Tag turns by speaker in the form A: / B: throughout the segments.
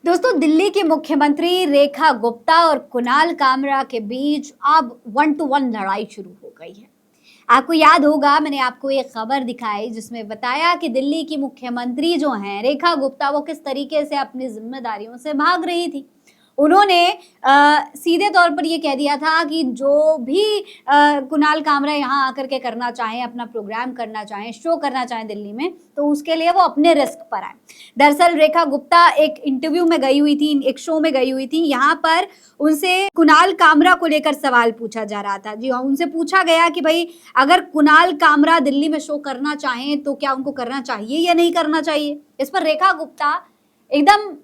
A: दोस्तों, दिल्ली की मुख्यमंत्री रेखा गुप्ता और कुणाल कामरा के बीच अब 1 to 1 लड़ाई शुरू हो गई है। आपको याद होगा, मैंने आपको एक खबर दिखाई जिसमें बताया कि दिल्ली की मुख्यमंत्री जो हैं रेखा गुप्ता, वो किस तरीके से अपनी जिम्मेदारियों से भाग रही थी। उन्होंने सीधे तौर पर ये कह दिया था कि जो भी कुणाल कामरा यहाँ आकर के करना चाहें, अपना प्रोग्राम करना चाहें, शो करना चाहें दिल्ली में, तो उसके लिए वो अपने रिस्क पर आए। दरअसल रेखा गुप्ता एक इंटरव्यू में गई हुई थी, एक शो में गई हुई थी। यहाँ पर उनसे कुणाल कामरा को लेकर सवाल पूछा जा रहा था। जी हाँ, उनसे पूछा गया कि भाई अगर कुणाल कामरा दिल्ली में शो करना चाहें तो क्या उनको करना चाहिए या नहीं करना चाहिए। इस पर रेखा गुप्ता एकदम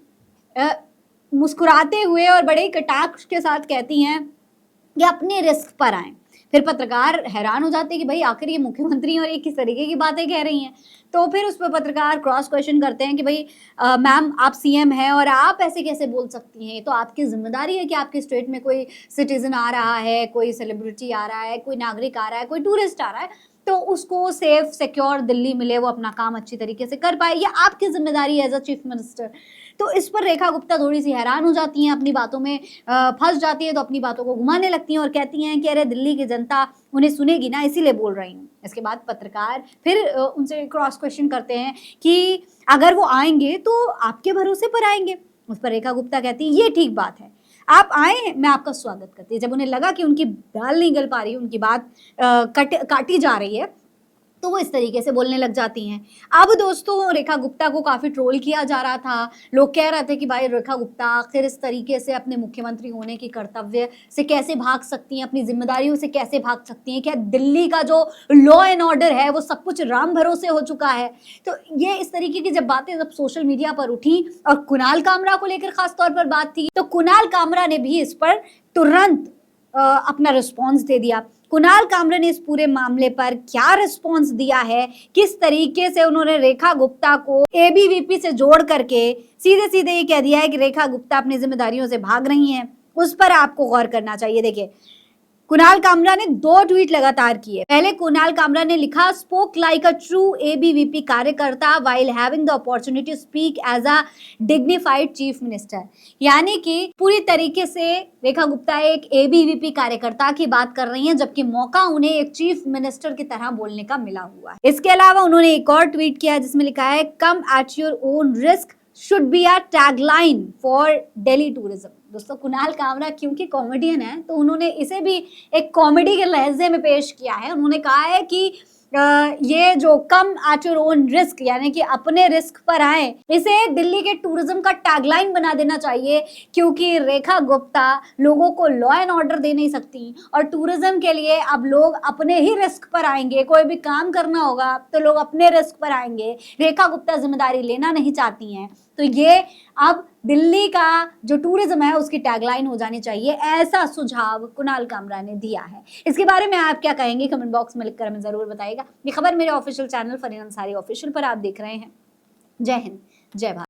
A: मुस्कुराते हुए और बड़े कटाक्ष के साथ कहती हैं कि अपने रिस्क पर आए। फिर पत्रकार हैरान हो जाते हैं कि भाई आखिर ये मुख्यमंत्री और ये किस तरीके की बातें कह रही हैं। तो फिर उस पर पत्रकार क्रॉस क्वेश्चन करते हैं कि भाई मैम, आप सीएम हैं और आप ऐसे कैसे बोल सकती हैं। तो आपकी जिम्मेदारी है कि आपके स्टेट में कोई सिटीजन आ रहा है, कोई सेलिब्रिटी आ रहा है, कोई नागरिक आ रहा है, कोई टूरिस्ट आ रहा है, तो उसको सेफ सिक्योर दिल्ली मिले, वो अपना काम अच्छी तरीके से कर पाए। ये आपकी जिम्मेदारी है एज अ चीफ मिनिस्टर। तो इस पर रेखा गुप्ता थोड़ी सी हैरान हो जाती हैं, अपनी बातों में फंस जाती है, तो अपनी बातों को घुमाने लगती हैं और कहती हैं कि अरे दिल्ली की जनता उन्हें सुनेगी ना, इसीलिए बोल रही हूँ। इसके बाद पत्रकार फिर उनसे क्रॉस क्वेश्चन करते हैं कि अगर वो आएंगे तो आपके भरोसे पर आएंगे। उस पर रेखा गुप्ता कहती है ये ठीक बात है, आप आए, मैं आपका स्वागत करती है। जब उन्हें लगा कि उनकी दाल नहीं गल पा रही, उनकी बात काटी जा रही है, तो वो इस तरीके से बोलने लग जाती हैं। अब दोस्तों, रेखा गुप्ता को काफी ट्रोल किया जा रहा था। लोग कह रहे थे कि भाई रेखा गुप्ता आखिर इस तरीके से अपने मुख्यमंत्री होने की कर्तव्य से कैसे भाग सकती हैं, अपनी जिम्मेदारियों से कैसे भाग सकती हैं। क्या दिल्ली का जो लॉ एंड ऑर्डर है वो सब कुछ राम भरोसे हो चुका है। तो ये इस तरीके की जब बातें जब सोशल मीडिया पर उठी और कुणाल कामरा को लेकर खास तौर पर बात थी, तो कुणाल कामरा ने भी इस पर तुरंत अपना रिस्पॉन्स दे दिया। कुणाल कामरा ने इस पूरे मामले पर क्या रिस्पॉन्स दिया है, किस तरीके से उन्होंने रेखा गुप्ता को एबीवीपी से जोड़ करके सीधे सीधे ये कह दिया है कि रेखा गुप्ता अपनी जिम्मेदारियों से भाग रही हैं, उस पर आपको गौर करना चाहिए। देखिए, कुणाल कामरा ने 2 ट्वीट लगातार किए। पहले कुणाल कामरा ने लिखा, spoke like a true ABVP कार्यकर्ता while having the opportunity to speak as a dignified chief minister. यानी कि पूरी तरीके से रेखा गुप्ता एक एबीवीपी कार्यकर्ता की बात कर रही हैं, जबकि मौका उन्हें एक चीफ मिनिस्टर की तरह बोलने का मिला हुआ है। इसके अलावा उन्होंने एक और ट्वीट किया जिसमें लिखा है, come at your own risk should be a tagline for Delhi tourism. दोस्तों, कुणाल कामरा क्योंकि कॉमेडियन है, तो उन्होंने इसे भी एक कॉमेडी के लहजे में पेश किया है। उन्होंने कहा है कि ये जो कम एट योर ओन रिस्क, यानी कि अपने रिस्क पर आए, इसे दिल्ली के टूरिज्म का टैगलाइन बना देना चाहिए, क्योंकि रेखा गुप्ता लोगों को लॉ एंड ऑर्डर दे नहीं सकती और टूरिज्म के लिए अब लोग अपने ही रिस्क पर आएंगे। कोई भी काम करना होगा तो लोग अपने रिस्क पर आएंगे। रेखा गुप्ता जिम्मेदारी लेना नहीं चाहती हैं, तो ये अब दिल्ली का जो टूरिज्म है उसकी टैगलाइन हो जानी चाहिए। ऐसा सुझाव कुणाल कामरा ने दिया है। इसके बारे में आप क्या कहेंगे, कमेंट बॉक्स में लिखकर हमें जरूर बताइएगा। ये खबर मेरे official channel Fareen Ansari official पर आप देख रहे हैं। जय हिंद, जय भारत।